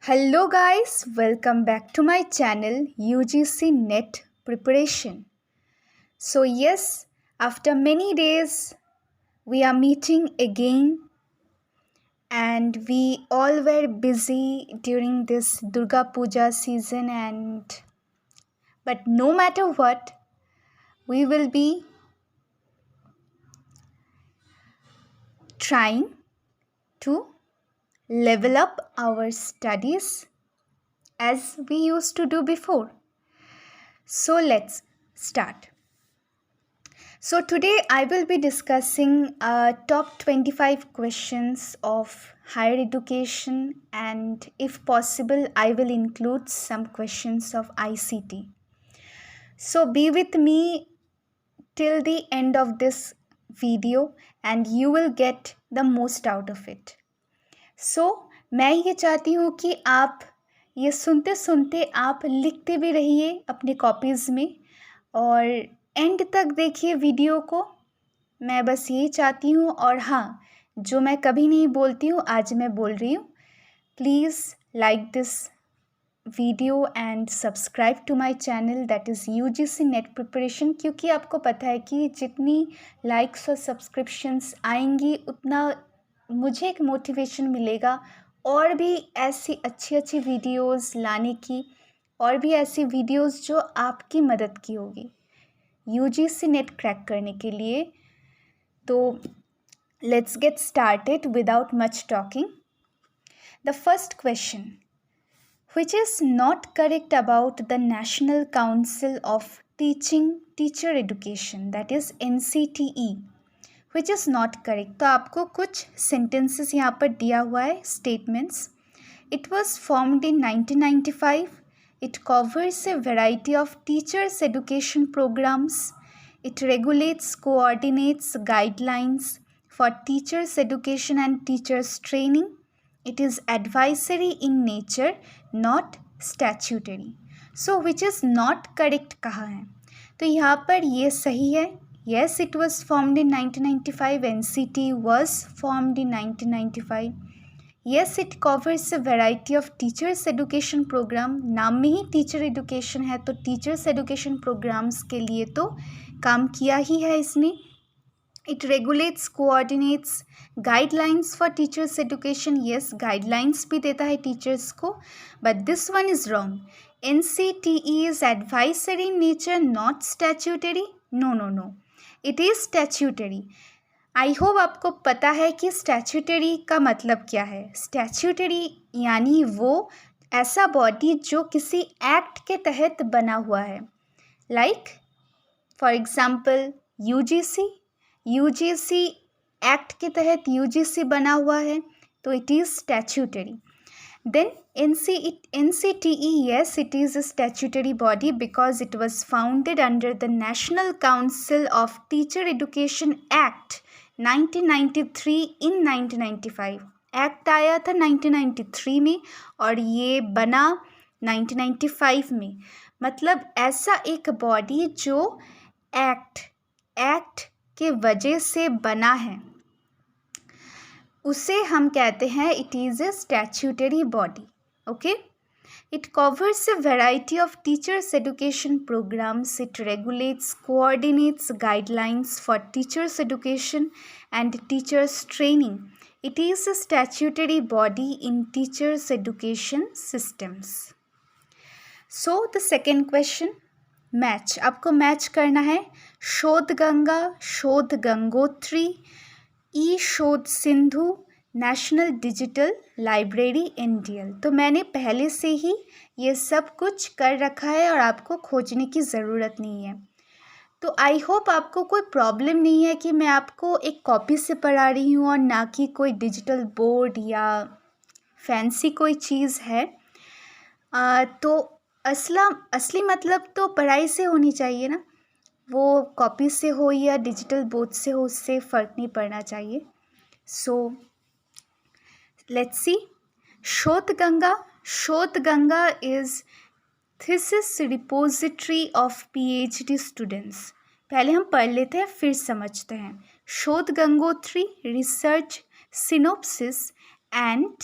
Hello guys, welcome back to my channel UGC NET Preparation. So yes, after many days we are meeting again and we all were busy during this Durga Puja season but no matter what, we will be trying to level up our studies as we used to do before. So let's start. So today I will be discussing top 25 questions of higher education, and if possible I will include some questions of ICT. So be with me till the end of this video and you will get the most out of it. So मैं ये चाहती हूँ कि आप ये सुनते सुनते आप लिखते भी रहिए अपने कॉपीज़ में और एंड तक देखिए वीडियो को। मैं बस यही चाहती हूँ। और हाँ, जो मैं कभी नहीं बोलती हूँ आज मैं बोल रही हूँ, please like this video and subscribe to my channel that is UGC net preparation, क्योंकि आपको पता है कि जितनी लाइक्स और सब्सक्रिप्शंस आएंगी उतना मुझे एक मोटिवेशन मिलेगा और भी ऐसी अच्छी वीडियोस लाने की, और भी ऐसी वीडियोस जो आपकी मदद की होगी UGC नेट क्रैक करने के लिए। तो let's get started without much talking. The first question, which is not correct about the National Council of Teacher Education, that is NCTE, which is not correct. तो आपको कुछ sentences यहाँ पर दिया हुआ है, statements. It was formed in 1995. It covers a variety of teachers' education programs. It regulates, coordinates guidelines for teachers' education and teachers' training. It is advisory in nature, not statutory. So which is not correct कहा है? तो यहाँ पर ये सही है. Yes, it was formed in 1995. NCT was formed in 1995. Yes, it covers a variety of teachers education program. नाम में ही टीचर एडुकेशन है तो टीचर्स एडुकेशन प्रोग्राम्स के लिए तो काम किया ही है इसने. It regulates, coordinates guidelines for teachers education. Yes, guidelines भी देता है teachers को, but this one is wrong. NCTE is advisory in nature, not statutory. No. It is statutory. I hope आपको पता है कि statutory का मतलब क्या है. Statutory यानी वो ऐसा बॉडी जो किसी एक्ट के तहत बना हुआ है. Like for example UGC act के तहत UGC बना हुआ है तो it is statutory. Then NCTE, yes, it is a statutory body because it was founded under the National Council of Teacher Education Act 1993 in 1995. Act आया था 1993 में और ये बना 1995 में. मतलब ऐसा एक बॉडी जो एक्ट के वजह से बना है उसे हम कहते हैं it is a statutory body. Okay. It covers a variety of teachers education programmes. It regulates, coordinates guidelines for teachers education and teachers training. It is a statutory body in teachers education systems. So the second question, match. आपको match करना है Shodh Ganga, Shodh Gangotri, e Shodh Sindhu, national digital library NDL. तो मैंने पहले से ही ये सब कुछ कर रखा है और आपको खोजने की ज़रूरत नहीं है. तो आई होप आपको कोई प्रॉब्लम नहीं है कि मैं आपको एक कॉपी से पढ़ा रही हूँ और ना कि कोई डिजिटल बोर्ड या फैंसी कोई चीज़ है. तो असली मतलब तो पढ़ाई से होनी चाहिए ना, वो कॉपी से हो या डिजिटल बोर्ड से हो उससे फ़र्क नहीं पड़ना चाहिए. So let's see. Shodh Ganga is thesis repository of PhD students. पहले हम पढ़ लेते हैं फिर समझते हैं. Shodh Gangotri, research synopsis and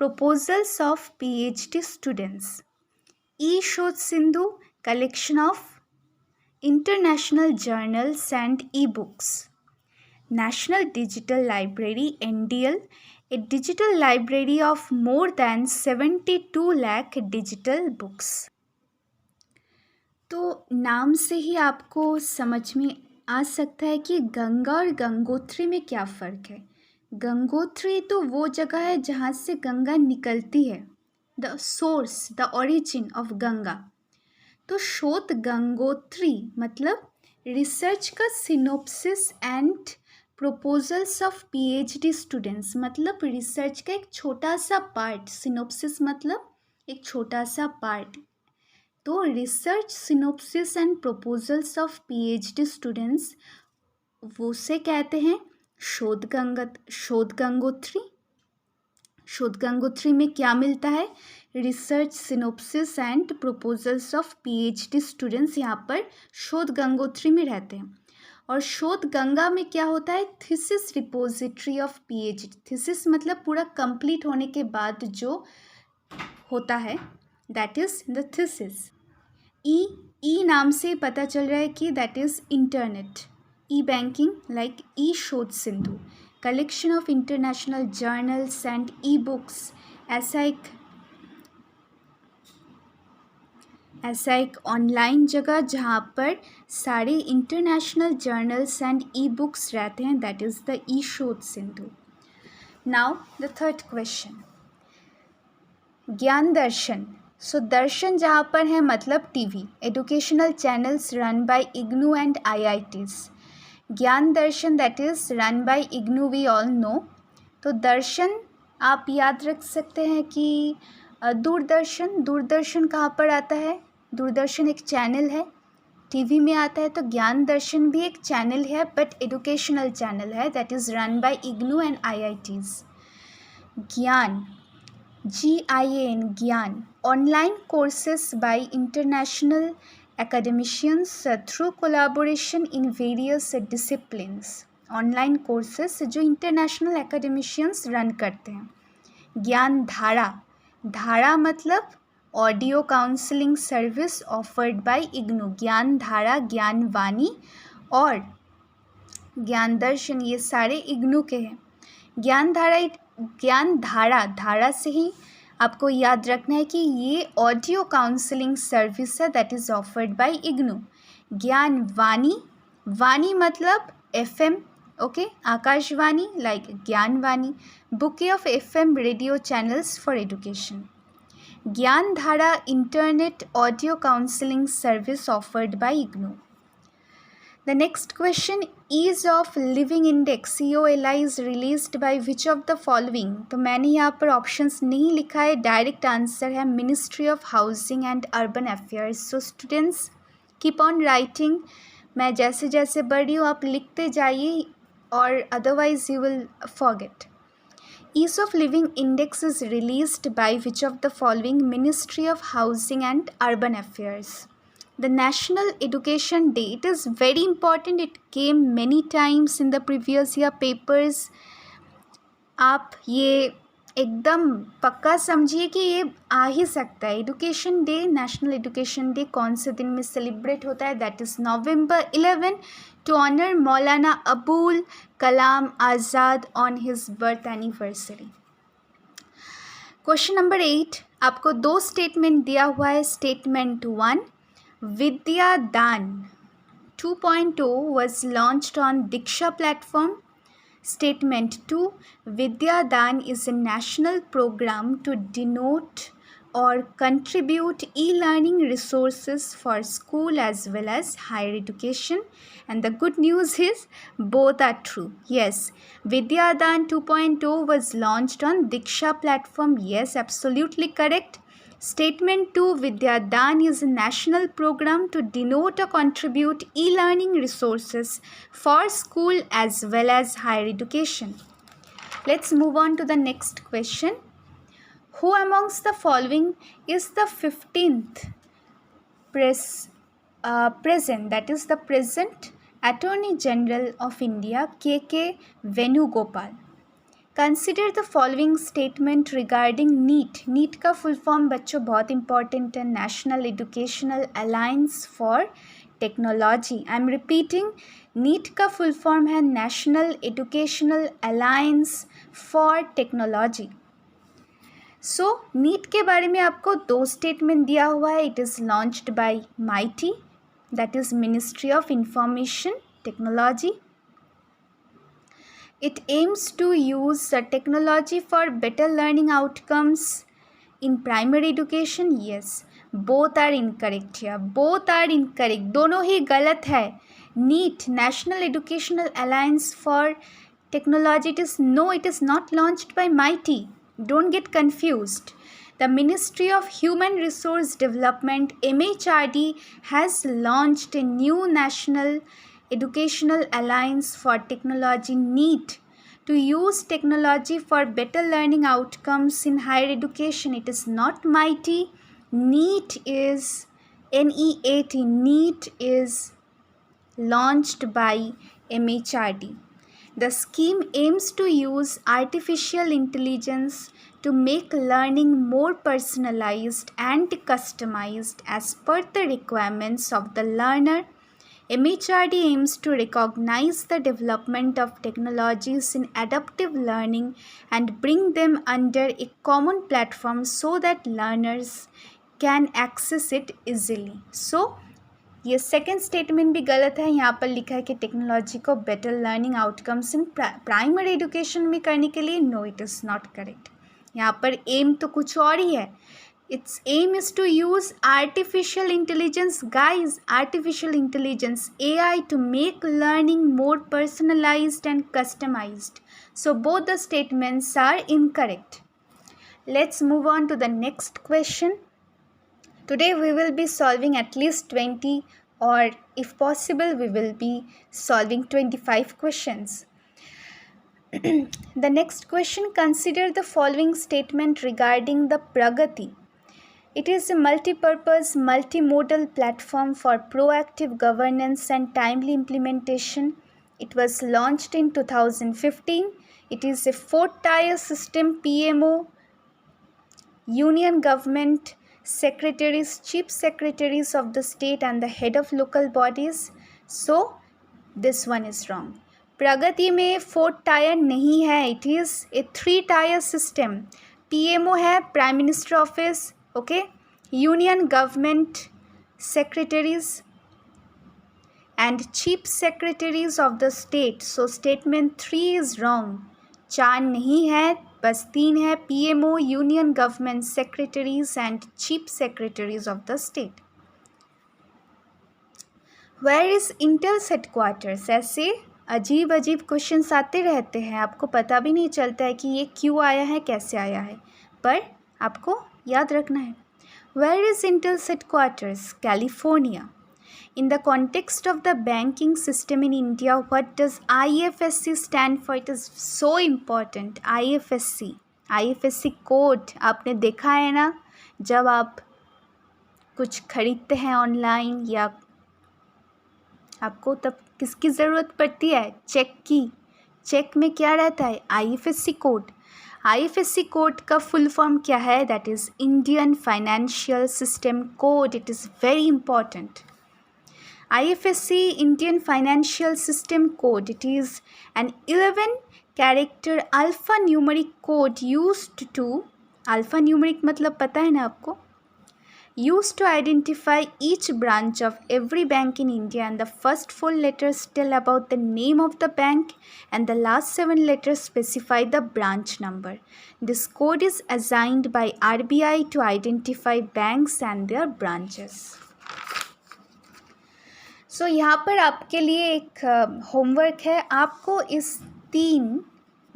proposals of PhD students. E-Shod Sindhu, collection of international journals and e-books. National Digital Library NDL, a digital library of more than 72 lakh digital books. तो नाम से ही आपको समझ में आ सकता है कि गंगा और गंगोत्री में क्या फ़र्क है। गंगोत्री तो वो जगह है जहाँ से गंगा निकलती है, the source, the origin of Ganga. तो शोध गंगोत्री मतलब रिसर्च का synopsis and proposals of PhD students, मतलब रिसर्च का एक छोटा सा पार्ट। सिनोप्सिस मतलब एक छोटा सा पार्ट। तो research synopsis and proposals of PhD students, वो से कहते हैं शोध गंगोत्री। शोध गंगोत्री में क्या मिलता है? Research synopsis and proposals of PhD students यहाँ पर शोध गंगोत्री में रहते हैं। और शोध गंगा में क्या होता है? Thesis repository of PhD. Thesis मतलब पूरा कंप्लीट होने के बाद जो होता है, दैट इज द थीसिस। ई नाम से पता चल रहा है कि that is internet. E banking like e Shodh Sindhu, collection of international journals and e books. ऐसा एक ऑनलाइन जगह जहाँ पर सारे international journals and e books रहते हैं, that is the e Shodh Sindhu. Now the third question, ज्ञान दर्शन। सो दर्शन जहाँ पर है मतलब TV, educational channels run by IGNOU and IITs. Gyan Darshan that is run by IGNOU, we all know. तो दर्शन आप याद रख सकते हैं कि दूरदर्शन कहाँ पर आता है? दूरदर्शन एक चैनल है, टीवी में आता है। तो ज्ञान दर्शन भी एक चैनल है, बट एजुकेशनल चैनल है, that is run by IGNOU and IITs. ज्ञान, GIAN, ज्ञान, online courses bye international academicians through collaboration in various disciplines। Online courses जो इंटरनेशनल academicians रन करते हैं। ज्ञान धारा, धारा मतलब audio counselling service offered by IGNOU. ज्ञान धारा, ज्ञान वाणी और ज्ञान दर्शन ये सारे इग्नू के हैं। ज्ञान धारा, धारा से ही आपको याद रखना है कि ये ऑडियो काउंसलिंग सर्विस है, that is offered by IGNOU. Gyan Vani, Vani मतलब FM, okay, Akashvani like Gyan Vani, bouquet of FM radio channels for education. Gyan Dhara internet audio counselling service offered by IGNOU. The next question, ease of living index EOLI is released by which of the following। तो मैंने यहाँ पर options नहीं लिखा है, direct answer है ministry of housing and urban affairs. So students keep on writing, मैं जैसे जैसे बढ़ रही हूँ आप लिखते जाइए, और otherwise you will forget. Ease of living index is released by which of the following? Ministry of Housing and Urban Affairs। The National Education Day, it is very important, it came many times in the previous year papers। आप ये एकदम पक्का समझिए कि ये आ ही सकता है। Education day, national education day कौन से दिन में सेलिब्रेट होता है? That is November 11 to honor Maulana Abul Kalam Azad on his birth anniversary। Question number 8, आपको 2 स्टेटमेंट दिया हुआ है। Statement 1, Vidya Dan 2.0 was launched on Diksha platform। Statement 2, Vidya Dan is a national program to denote or contribute e-learning resources for school as well as higher education। And the good news is both are true. Yes, Vidya Dan 2.0 was launched on Diksha platform. Yes, absolutely correct। Statement 2, Vidya Dan is a national program to denote or contribute e-learning resources for school as well as higher education। Let's move on to the next question. Who amongst the following is the 15th present, that is the present Attorney General of India, K.K. Venugopal? Consider the following statement regarding NEAT. NEAT का full form बच्चों बहुत important है, national educational alliance for technology. I am repeating, NEAT का full form है national educational alliance for technology. So NEAT के बारे में आपको 2 स्टेटमेंट दिया हुआ है. It is launched by MeitY, that is ministry of information technology. It aims to use technology for better learning outcomes in primary education. Yes, both are incorrect here. Both are incorrect. दोनों ही गलत है. NEET, National Educational Alliance for Technology, it is not launched by MIT. Don't get confused. The Ministry of Human Resource Development, MHRD, has launched a new National Educational Alliance for Technology, NEET, to use technology for better learning outcomes in higher education. It is not MIT. NEET is NEAT. NEET is launched by MHRD. The scheme aims to use artificial intelligence to make learning more personalized and customized as per the requirements of the learner. MHRD aims to recognize the development of technologies in adaptive learning and bring them under a common platform so that learners can access it easily. So, ये second statement भी गलत है. यहाँ पर लिखा है कि technology को better learning outcomes in primary education में करने के लिए. No, it is not correct. यहाँ पर एम तो कुछ और ही है. Its aim is to use artificial intelligence, guys, artificial intelligence, AI, to make learning more personalized and customized. So both the statements are incorrect. Let's move on to the next question. Today we will be solving at least 20, or if possible we will be solving 25 questions. The next question, consider the following statement regarding the Pragati. It is a multi-purpose, multimodal platform for proactive governance and timely implementation. It was launched in 2015. It is a 4-tier system: PMO, union government, secretaries, chief secretaries of the state and the head of local bodies. So, this one is wrong. प्रगति में 4 tyre नहीं है. It is a 3 tyre system. PMO है prime minister office, okay, union government secretaries and chief secretaries of the state. So statement 3 is wrong. 4 नहीं है, बस 3 है. PMO, union government secretaries and chief secretaries of the state. Where is Intel's headquarters? ऐसे अजीब अजीब questions आते रहते हैं, आपको पता भी नहीं चलता है कि ये क्यों आया है, कैसे आया है, पर आपको याद रखना है. Where is Intel's headquarters? California. In the context of the banking system in India, what does IFSC stand for? It is so important. IFSC. IFSC code आपने देखा है ना, जब आप कुछ खरीदते हैं ऑनलाइन या आपको तब किसकी ज़रूरत पड़ती है? चेक की. चेक में क्या रहता है? IFSC code. IFSC कोड का फुल फॉर्म क्या है? That is Indian financial system code. It is very important. IFSC, Indian Financial System Code. It is an 11-character alphanumeric code used to, alphanumeric मतलब पता है ना आपको, used to identify each branch of every bank in India, and the first 4 letters tell about the name of the bank and the last 7 letters specify the branch number. This code is assigned by RBI to identify banks and their branches. So यहाँ पर आपके लिए एक homework है. आपको इस 3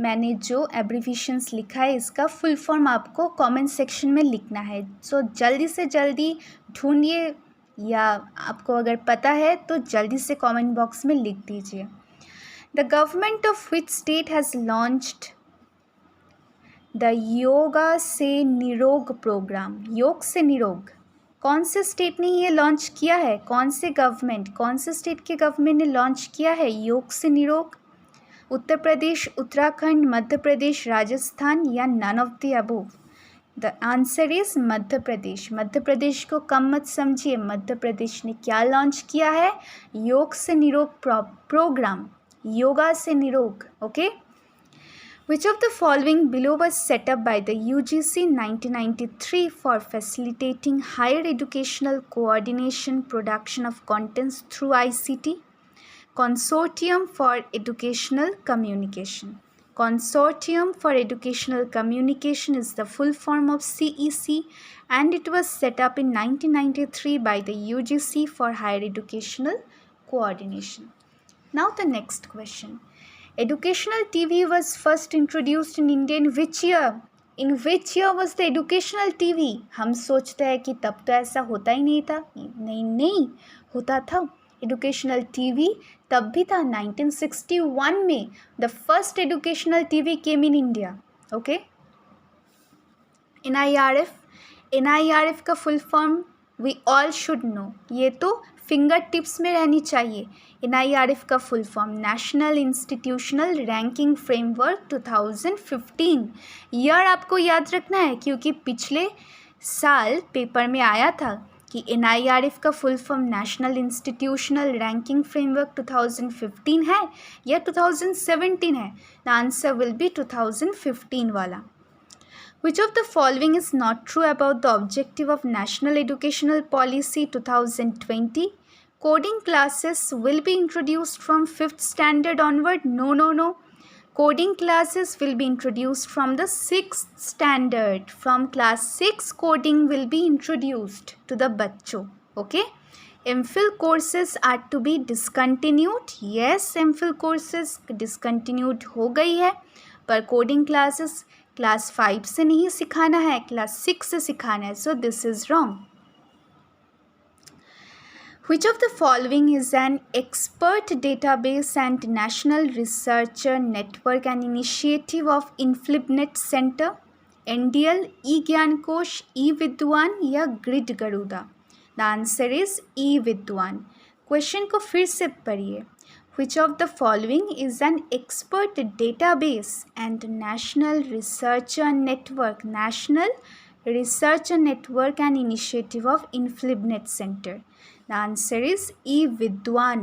मैंने जो एब्रीविएशंस लिखा है इसका फुल फॉर्म आपको कमेंट सेक्शन में लिखना है. सो जल्दी से जल्दी ढूंढिए, या आपको अगर पता है तो जल्दी से कमेंट बॉक्स में लिख दीजिए. The government of which state has launched the yoga से निरोग प्रोग्राम? योग से निरोग कौन से स्टेट ने ये लॉन्च किया है? कौन से गवर्नमेंट, कौन से स्टेट के गवर्नमेंट ने लॉन्च किया है योग से निरोग? उत्तर प्रदेश, उत्तराखंड, मध्य प्रदेश, राजस्थान या none of the above? The answer is Madhya Pradesh. Madhya Pradesh को कम मत समझिए। मध्य प्रदेश ने क्या लॉन्च किया है? योग से निरोग प्रोग्राम, योगा से निरोग। Okay, which of the following below was set up by the UGC in 1993 for facilitating higher educational coordination production of contents through ICT? Consortium for Educational Communication. Consortium for Educational Communication is the full form of CEC, and it was set up in 1993 by the UGC for higher educational coordination. Now the next question. Educational TV was first introduced in India in which year? In which year was the educational TV? हम सोचते हैं कि तब तो ऐसा होता ही नहीं था। नहीं होता था। एजुकेशनल टीवी तब भी था। 1961 में the first educational TV came in India. Okay, NIRF का full form we all should know, ये तो फिंगर टिप्स में रहनी चाहिए। NIRF का full form national institutional ranking framework 2015। Year आपको याद रखना है क्योंकि पिछले साल पेपर में आया था कि NIRF का full form national institutional ranking framework 2015 है या 2017 है। द आंसर विल बी 2015 वाला। Which of the following is not true about the objective of National Educational Policy 2020? Coding classes will be introduced from 5th standard onward. No. Coding classes will be introduced from the 6th standard. From class 6, coding will be introduced to the bachcho. Okay? MPhil courses are to be discontinued. Yes, MPhil courses discontinued हो गई है, पर coding classes class 5 से नहीं सिखाना है, class 6 से सिखाना है। So this is wrong. Which of the following is an expert database and national researcher network and initiative of InflibNet Center? NDL, e-Gyankosh, e-Vidwan या grid Garuda? The answer is e-Vidwan। Question को फिर से पढ़िए। Which of the following is an expert database and national researcher network? National researcher network and initiative of InflibNet Center. The answer is e-Vidwan।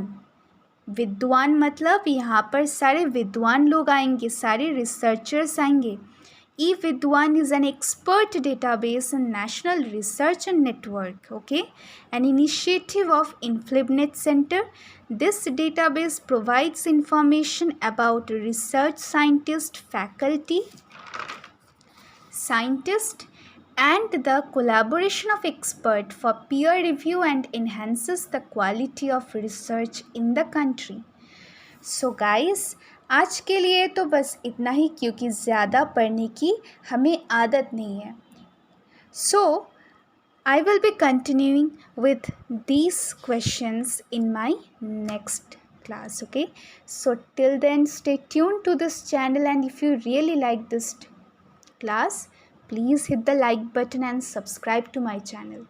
विद्वान मतलब यहाँ पर सारे विद्वान लोग आएंगे, सारे रिसर्चर्स आएंगे। e-Vidwan is an expert database and national researcher network, okay, an initiative of InflibNet Center. This database provides information about research scientists, faculty, scientists, and the collaboration of experts for peer review and enhances the quality of research in the country. So guys, आज के लिए तो बस इतना ही, क्योंकि ज़्यादा पढ़ने की हमें आदत नहीं है। So I will be continuing with these questions in my next class, okay? So till then, stay tuned to this channel, and if you really like this class, please hit the like button and subscribe to my channel.